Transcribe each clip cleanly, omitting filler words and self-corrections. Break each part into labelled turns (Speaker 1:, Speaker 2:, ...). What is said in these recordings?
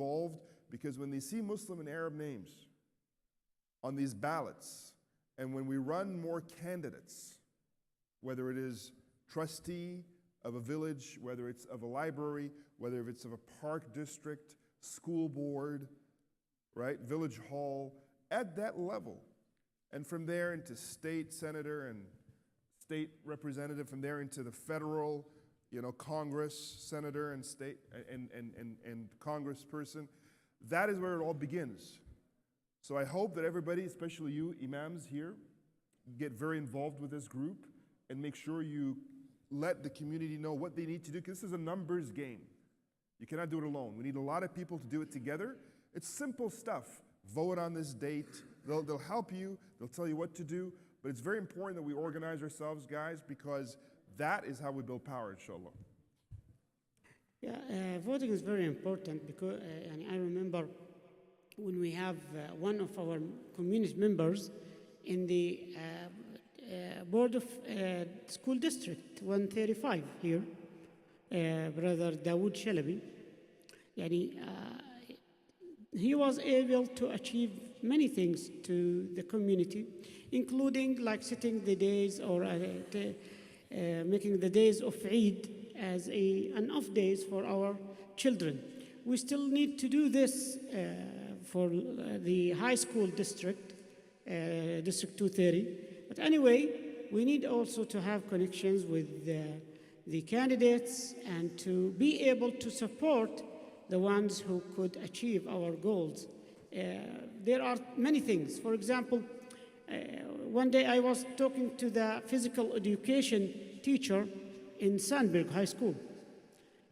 Speaker 1: involved, because when they see Muslim and Arab names on these ballots, and when we run more candidates, whether it is trustee of a village, whether it's of a library, whether it's of a park district, school board, right, village hall, at that level, and from there into state senator and state representative, from there into the federal, Congress, senator and state and congressperson, that is where it all begins. So I hope that everybody, especially you imams here, get very involved with this group and make sure you let the community know what they need to do, because this is a numbers game. You cannot do it alone. We need a lot of people to do it together. It's simple stuff. Vote on this date. They'll help you. They'll tell you what to do. But it's very important that we organize ourselves, guys, because that is how we build power, inshallah.
Speaker 2: Yeah, voting is very important because and I remember when we have one of our community members in the board of school district 135 here, Brother Dawood Shalabi. He was able to achieve many things to the community, including like setting the days or making the days of Eid as an off days for our children. We still need to do this for the high school district, District 230. But anyway, we need also to have connections with the candidates and to be able to support the ones who could achieve our goals. There are many things. For example, one day I was talking to the physical education teacher in Sandberg High School.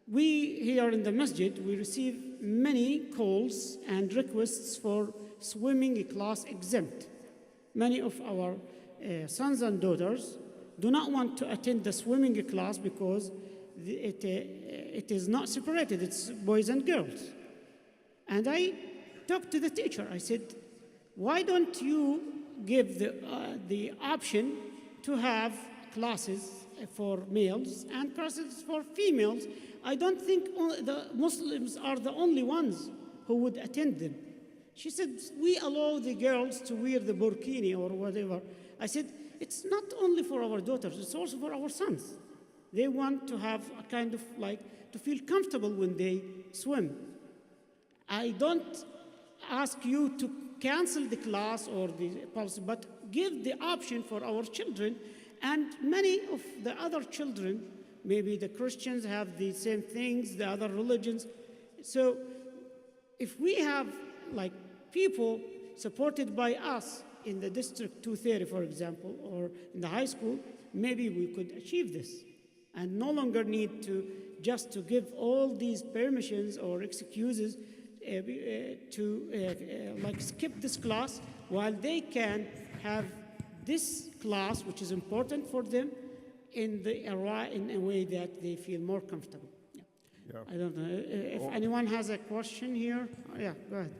Speaker 2: We here in the masjid, we receive many calls and requests for swimming class exempt. Many of our sons and daughters do not want to attend the swimming class because it is not separated, it's boys and girls. And I talked to the teacher. I said, why don't you give the option to have classes for males and classes for females? I don't think the Muslims are the only ones who would attend them. She said, we allow the girls to wear the burkini or whatever. I said, it's not only for our daughters, it's also for our sons. They want to have a kind of to feel comfortable when they swim. I don't ask you to cancel the class or the policy, but give the option for our children. And many of the other children, maybe the Christians have the same things, the other religions. So if we have people supported by us in the District 230, for example, or in the high school, maybe we could achieve this and no longer need to just to give all these permissions or excuses to skip this class while they can have this class, which is important for them, in a way that they feel more comfortable. Yeah. Yeah. I don't know if anyone has a question here. Yeah, go ahead.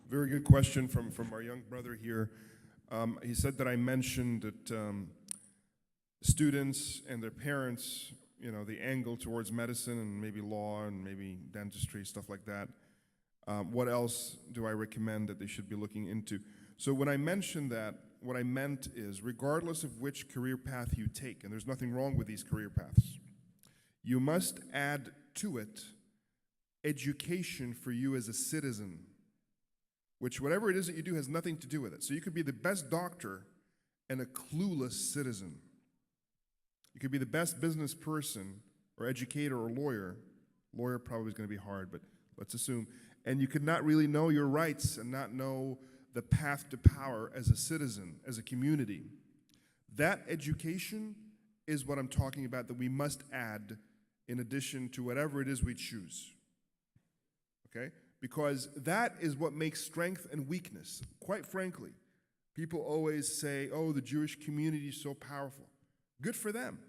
Speaker 1: Very good question from our young brother here. He said that I mentioned that students and their parents, the angle towards medicine and maybe law and maybe dentistry, stuff like that. What else do I recommend that they should be looking into? So when I mentioned that, what I meant is regardless of which career path you take, and there's nothing wrong with these career paths, you must add to it education for you as a citizen, which whatever it is that you do has nothing to do with it. So you could be the best doctor and a clueless citizen. You could be the best business person or educator or lawyer. Lawyer probably is going to be hard, but let's assume. And you could not really know your rights and not know the path to power as a citizen, as a community. That education is what I'm talking about that we must add in addition to whatever it is we choose. Okay? Because that is what makes strength and weakness. Quite frankly, people always say, oh, the Jewish community is so powerful. Good for them.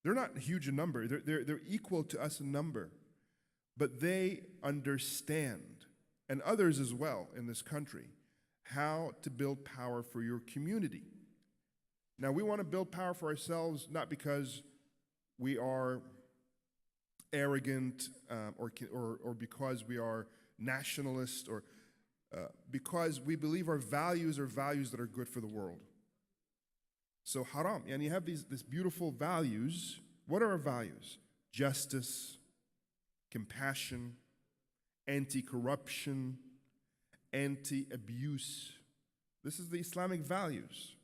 Speaker 1: They're not huge in number. They're equal to us in number. But they understand, and others as well in this country, how to build power for your community. Now, we want to build power for ourselves not because we are arrogant or because we are nationalist or because we believe our values are values that are good for the world. So haram, and you have these beautiful values. What are our values? Justice, compassion, anti-corruption, anti-abuse. This is the Islamic values.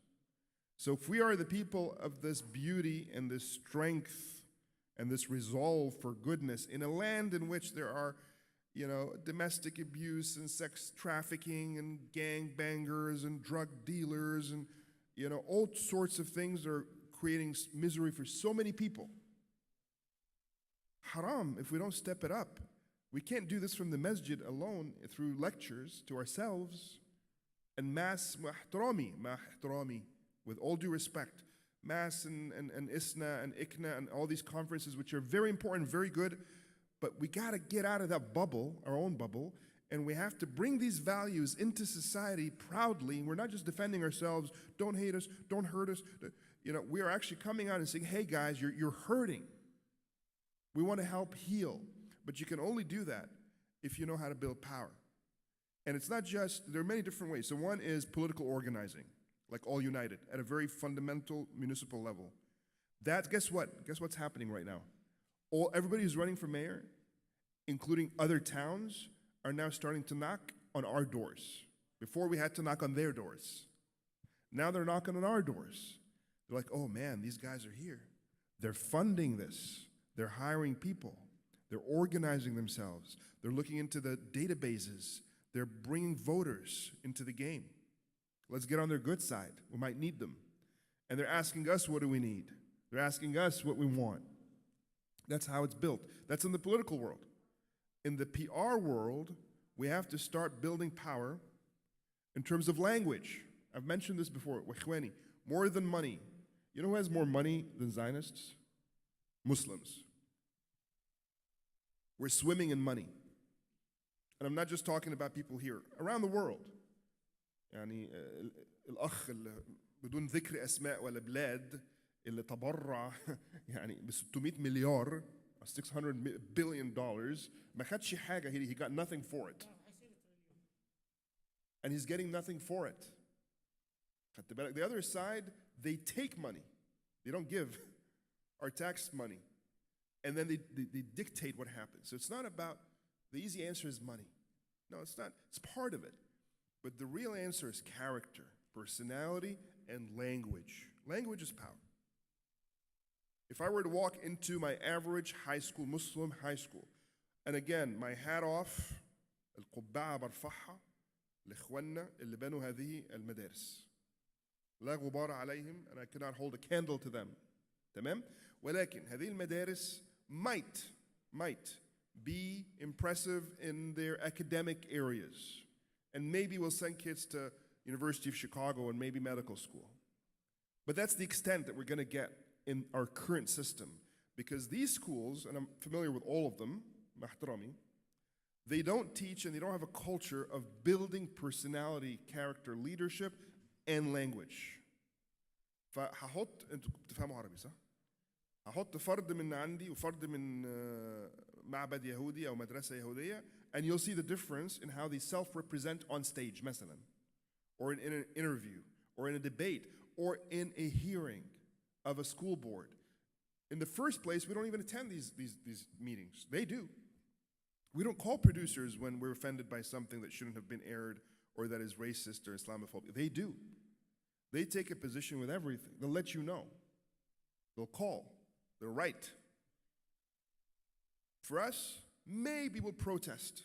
Speaker 1: So if we are the people of this beauty and this strength and this resolve for goodness in a land in which there are, domestic abuse and sex trafficking and gangbangers and drug dealers and, all sorts of things are creating misery for so many people. Haram if we don't step it up. We can't do this from the masjid alone through lectures to ourselves and mass mahtarami, with all due respect. Mass and ISNA and ICNA and all these conferences, which are very important, very good, but we got to get out of that bubble, our own bubble, and we have to bring these values into society proudly. We're not just defending ourselves, don't hate us, don't hurt us. We are actually coming out and saying, hey guys, you're hurting. We want to help heal. But you can only do that if you know how to build power. And it's not just, there are many different ways. So one is political organizing, like All United, at a very fundamental municipal level. Guess what? Guess what's happening right now? Everybody who's running for mayor, including other towns, are now starting to knock on our doors. Before we had to knock on their doors. Now they're knocking on our doors. They're like, oh man, these guys are here. They're funding this. They're hiring people. They're organizing themselves. They're looking into the databases. They're bringing voters into the game. Let's get on their good side. We might need them. And they're asking us, what do we need? They're asking us what we want. That's how it's built. That's in the political world. In the PR world, we have to start building power in terms of language. I've mentioned this before. More than money. You know who has more money than Zionists? Muslims. We're swimming in money. And I'm not just talking about people here, around the world. يعني الأخ بدون ذكر أسماء ولا بلاد اللي تبرع يعني ب 600 مليار $600 billion ما خدش حاجة, he got nothing for it. And he's getting nothing for it. The other side, they take money. They don't give our tax money. And then they dictate what happens. So it's not about, the easy answer is money. No, it's not. It's part of it. But the real answer is character, personality, and language. Language is power. If I were to walk into my average high school, Muslim high school, and again, my hat off, القبعة برفعها لإخواننا اللي بنوا هذه المدارس. لا غبار عليهم, and I cannot hold a candle to them. تمام? ولكن هذه المدارس might be impressive in their academic areas. And maybe we'll send kids to University of Chicago and maybe medical school. But that's the extent that we're going to get in our current system. Because these schools, and I'm familiar with all of them, mahtarami, they don't teach and they don't have a culture of building personality, character, leadership, and language. فهحط, انتوا بتفهموا عربي صح؟ هحط فرد من عندي وفرد من معبد يهودي أو مدرسة يهودية, and you'll see the difference in how they self-represent on stage, مثلا, or in an interview, or in a debate, or in a hearing of a school board. In the first place, we don't even attend these meetings. They do. We don't call producers when we're offended by something that shouldn't have been aired or that is racist or Islamophobic. They do. They take a position with everything. They'll let you know. They'll call. They'll write. For us, maybe we'll protest.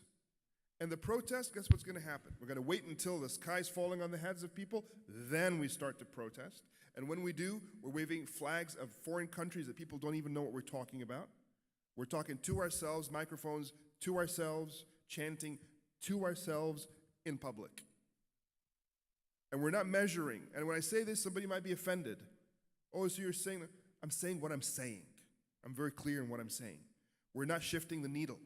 Speaker 1: And the protest, guess what's going to happen? We're going to wait until the sky's falling on the heads of people, then we start to protest. And when we do, we're waving flags of foreign countries that people don't even know what we're talking about. We're talking to ourselves, microphones to ourselves, chanting to ourselves in public. And we're not measuring. And when I say this, somebody might be offended. Oh, so you're saying that? I'm saying what I'm saying. I'm very clear in what I'm saying. We're not shifting the needle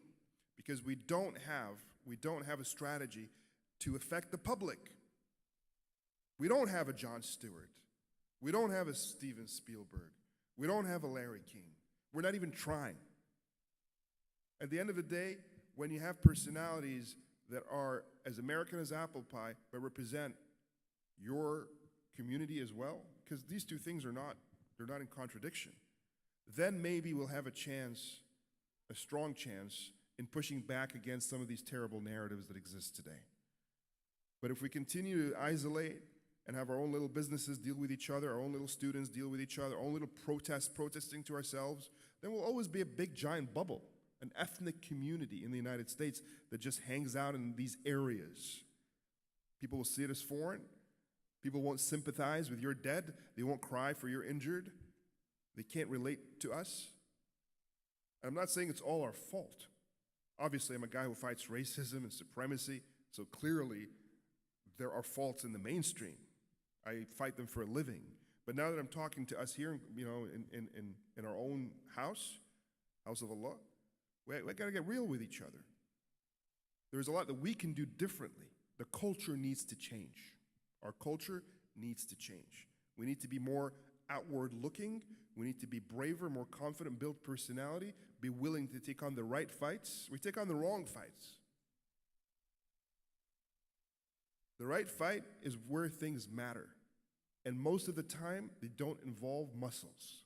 Speaker 1: because we don't have a strategy to affect the public. We don't have a Jon Stewart. We don't have a Steven Spielberg. We don't have a Larry King. We're not even trying. At the end of the day, when you have personalities that are as American as apple pie, but represent your community as well, because these two things are not, they're not in contradiction, then maybe we'll have a chance, a strong chance, in pushing back against some of these terrible narratives that exist today. But if we continue to isolate and have our own little businesses deal with each other, our own little students deal with each other, our own little protesting to ourselves, then we'll always be a big giant bubble, an ethnic community in the United States that just hangs out in these areas. People will see it as foreign. People won't sympathize with your dead. They won't cry for your injured. They can't relate to us. I'm not saying it's all our fault. Obviously, I'm a guy who fights racism and supremacy, so clearly there are faults in the mainstream. I fight them for a living. But now that I'm talking to us here, in our own house of Allah, we gotta get real with each other. There's a lot that we can do differently. The culture needs to change. Our culture needs to change. We need to be more outward looking. We need to be braver, more confident, build personality, be willing to take on the right fights. We take on the wrong fights. The right fight is where things matter. And most of the time, they don't involve muscles.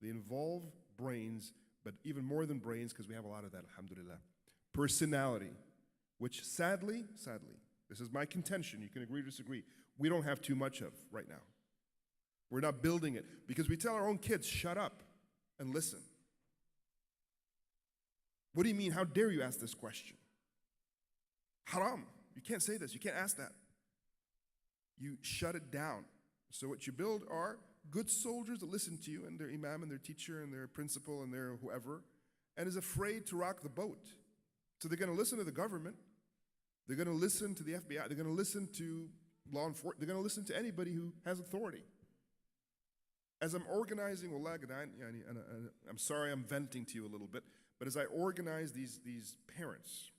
Speaker 1: They involve brains, but even more than brains, because we have a lot of that, alhamdulillah. Personality, which sadly, this is my contention, you can agree or disagree, we don't have too much of right now. We're not building it, because we tell our own kids, shut up and listen. What do you mean? How dare you ask this question? Haram. You can't say this. You can't ask that. You shut it down. So what you build are good soldiers that listen to you and their imam and their teacher and their principal and their whoever, and is afraid to rock the boat. So they're going to listen to the government. They're going to listen to the FBI. They're going to listen to law enforcement. They're going to listen to anybody who has authority. As I'm organizing, I'm sorry I'm venting to you a little bit, but as I organize these parents,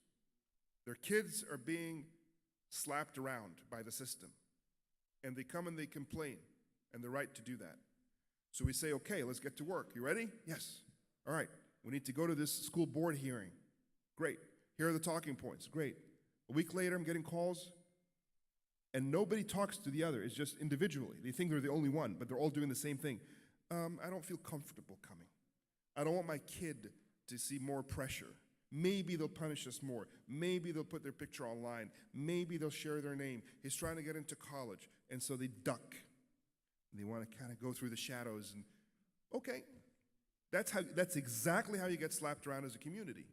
Speaker 1: their kids are being slapped around by the system. And they come and they complain, and they're right to do that. So we say, okay, let's get to work. You ready? Yes. All right. We need to go to this school board hearing. Great. Here are the talking points. Great. A week later, I'm getting calls, and nobody talks to the other. It's just individually. They think they're the only one, but they're all doing the same thing. I don't feel comfortable coming. I don't want my kid to see more pressure. Maybe they'll punish us more. Maybe they'll put their picture online. Maybe they'll share their name. He's trying to get into college, and so they duck. They want to kind of go through the shadows. And okay, that's exactly how you get slapped around as a community.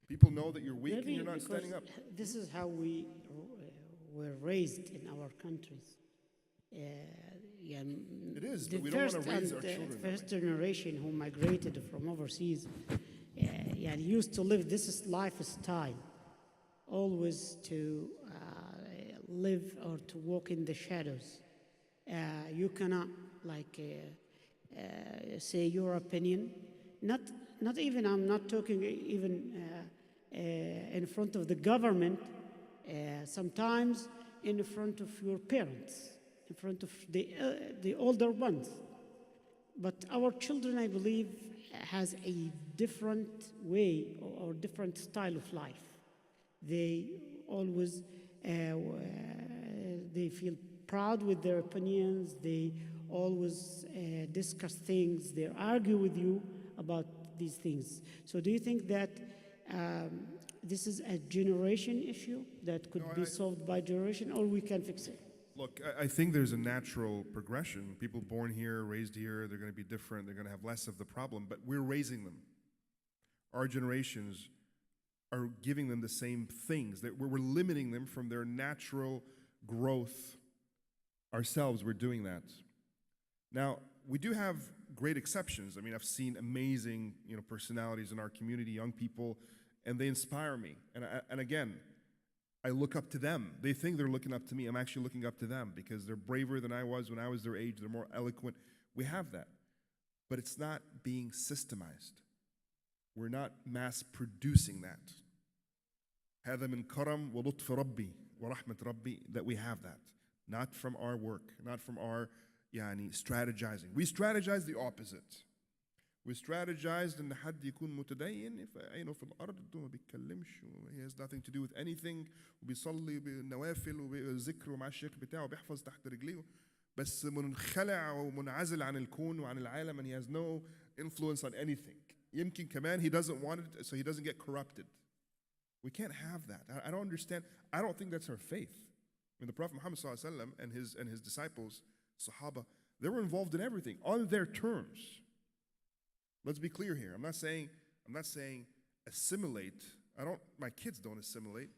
Speaker 1: People know that you're weak and you're not standing up.
Speaker 2: This is how we were raised in our countries.
Speaker 1: It is, but we don't want to raise our children.
Speaker 2: The first generation who migrated from overseas used to live this lifestyle, always to live or to walk in the shadows. You cannot say your opinion. Not even, I'm not talking even in front of the government, sometimes in front of your parents, in front of the older ones. But our children, I believe, has a different way or different style of life. They always, they feel proud with their opinions. They always discuss things. They argue with you about these things. So do you think that this is a generation issue that could be solved by generation, or we can fix it?
Speaker 1: Look, I think there's a natural progression. People born here, raised here, they're going to be different. They're going to have less of the problem, but we're raising them. Our generations are giving them the same things. We're limiting them from their natural growth. Ourselves, we're doing that. Now, we do have great exceptions. I mean, I've seen amazing, personalities in our community, young people, and they inspire me. And again, I look up to them. They think they're looking up to me. I'm actually looking up to them because they're braver than I was when I was their age. They're more eloquent. We have that. But it's not being systemized. We're not mass producing that. هذا من كرم ولطف ربي ورحمة ربي, that we have that. not from our work, not from our strategizing. We strategize the opposite. We strategized ان حد يكون متدين عينه في الارض وما بيتكلمش he has nothing to do with anything وبيصلي بالنوافل وبذكر ومع الشيخ بتاعه وبيحفظ تحت رجليه بس منخلع ومنعزل عن الكون وعن العالم and he has no influence on anything. يمكن كمان he doesn't want it so he doesn't get corrupted. We can't have that. I don't understand. I don't think that's our faith. I mean, the Prophet Muhammad ﷺ and his disciples, Sahaba, they were involved in everything on their terms. Let's be clear here. I'm not saying assimilate. My kids don't assimilate,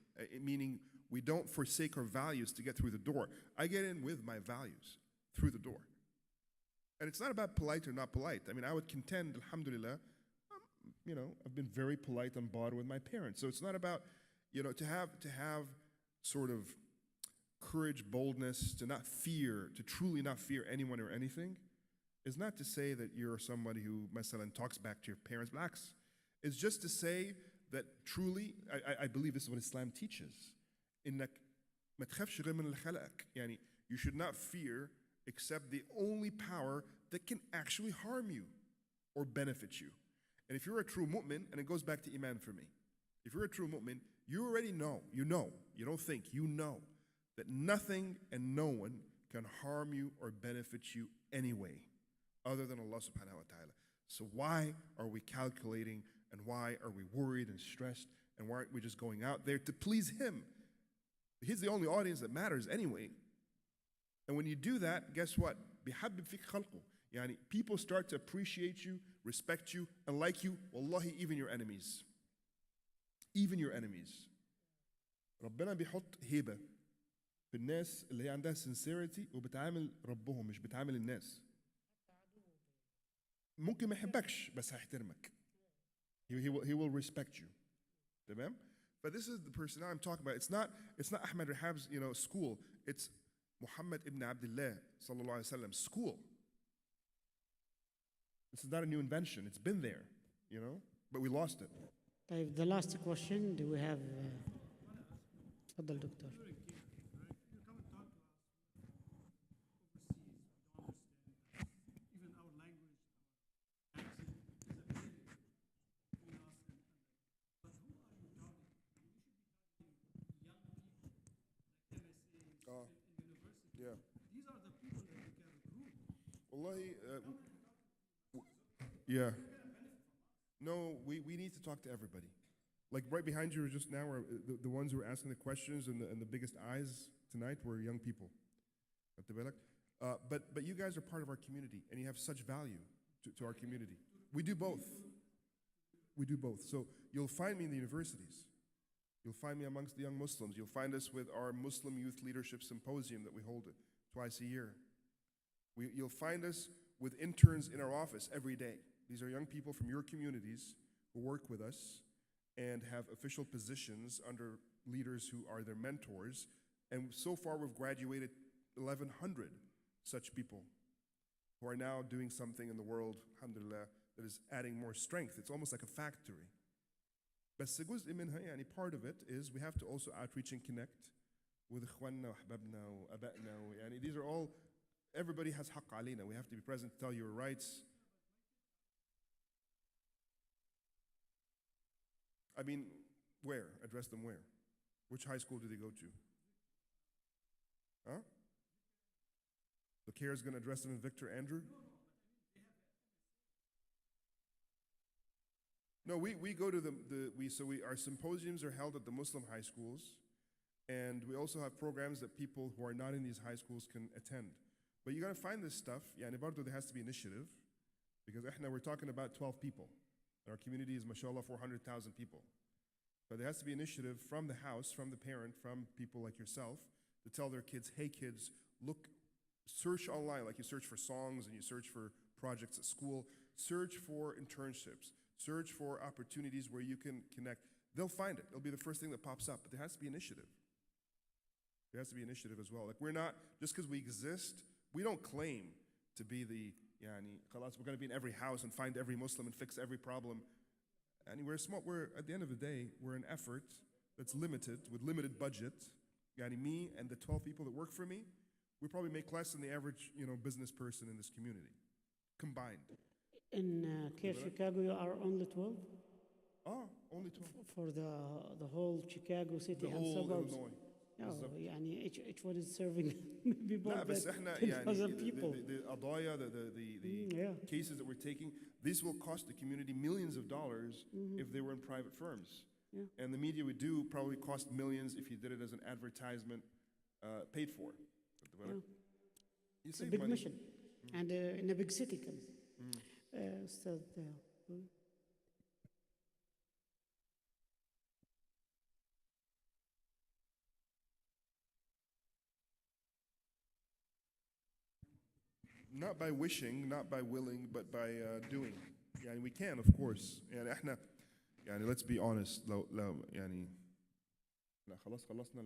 Speaker 1: meaning we don't forsake our values to get through the door. I get in with my values through the door. And it's not about polite or not polite. I mean, I would contend, alhamdulillah, I've been very polite on board with my parents. So it's not about, to have sort of courage, boldness, to truly not fear anyone or anything, is not to say that you're somebody who, masalan, talks back to your parents. Blacks. It's just to say that truly, I believe this is what Islam teaches. إنك ما تخافش غير من اللي خلقك. يعني you should not fear except the only power that can actually harm you or benefit you. And if you're a true mu'min, and it goes back to iman for me, if you're a true mu'min, you already know, you don't think, you know that nothing and no one can harm you or benefit you anyway, other than Allah subhanahu wa ta'ala. So why are we calculating and why are we worried and stressed and why aren't we just going out there to please Him? He's the only audience that matters anyway. And when you do that, guess what? بيحبب فيك خلقه. يعني people start to appreciate you, respect you, and like you. Wallahi, even your enemies. Even your enemies. ربنا بيحط هيبة في الناس اللي هي عندها sincerity وبتعامل ربهم مش بتعامل الناس. ممكن ما يحبكش بس هيحترمك. He will respect you. تمام? But this is the person I'm talking about. It's not Ahmed Rehab's school. It's Muhammad ibn Abdullah sallallahu alaihi wasallam's school. This is not a new invention. It's been there, but we lost it.
Speaker 2: طيب, the last question, do we have تفضل دكتور.
Speaker 1: Yeah. These are the people that you can recruit. Wallahi, yeah. No, we need to talk to everybody. Like right behind you just now are the ones who are asking the questions and the biggest eyes tonight were young people. But you guys are part of our community and you have such value to our community. We do both. We do both. So you'll find me in the universities. You'll find me amongst the young Muslims. You'll find us with our Muslim Youth Leadership Symposium that we hold twice a year. You'll find us with interns in our office every day. These are young people from your communities who work with us and have official positions under leaders who are their mentors. And so far we've graduated 1,100 such people who are now doing something in the world, alhamdulillah, that is adding more strength. It's almost like a factory. بس جزء منها يعني part of it is we have to also outreach and connect with إخواننا وأحبابنا وأبائنا يعني these are all, everybody has حق علينا. We have to be present to tell your rights. I mean, where? Address them where? Which high school do they go to? Huh? The CARE is going to address them in Victor Andrew? No, we go to our symposiums are held at the Muslim high schools, and we also have programs that people who are not in these high schools can attend. But you got to find this stuff. يعني برضو there has to be initiative, because we're talking about 12 people. Our community is, mashallah, 400,000 people. But there has to be initiative from the house, from the parent, from people like yourself, to tell their kids, hey kids, search online, like you search for songs and you search for projects at school, search for internships. Search for opportunities where you can connect. They'll find it. It'll be the first thing that pops up. But there has to be initiative. There has to be initiative as well. Like we're not, just because we exist, we don't claim to be we're going to be in every house and find every Muslim and fix every problem. And we're at the end of the day, we're an effort that's limited, with limited budget. Me and the 12 people that work for me, We probably make less than the average, business person in this community, combined.
Speaker 2: In Care Chicago, you are only 12
Speaker 1: Only 12.
Speaker 2: for the whole Chicago city
Speaker 1: The
Speaker 2: and
Speaker 1: whole
Speaker 2: suburbs.
Speaker 1: Illinois.
Speaker 2: No, يعني each one is serving maybe more
Speaker 1: لا
Speaker 2: than
Speaker 1: بس احنا
Speaker 2: 10,000 people.
Speaker 1: the قضايا, the
Speaker 2: Yeah.
Speaker 1: cases that we're taking, this will cost the community millions of dollars if they were in private firms.
Speaker 2: Yeah.
Speaker 1: And the media we do probably cost millions if you did it as an advertisement paid for.
Speaker 2: Yeah.
Speaker 1: You
Speaker 2: It's a
Speaker 1: save
Speaker 2: big
Speaker 1: money.
Speaker 2: mission, and in a big city. Ustad,
Speaker 1: Not by wishing, not by willing, but by doing. يعني we can, of course. يعني احنا let's be honest. لو يعني لا خلاص خلصنا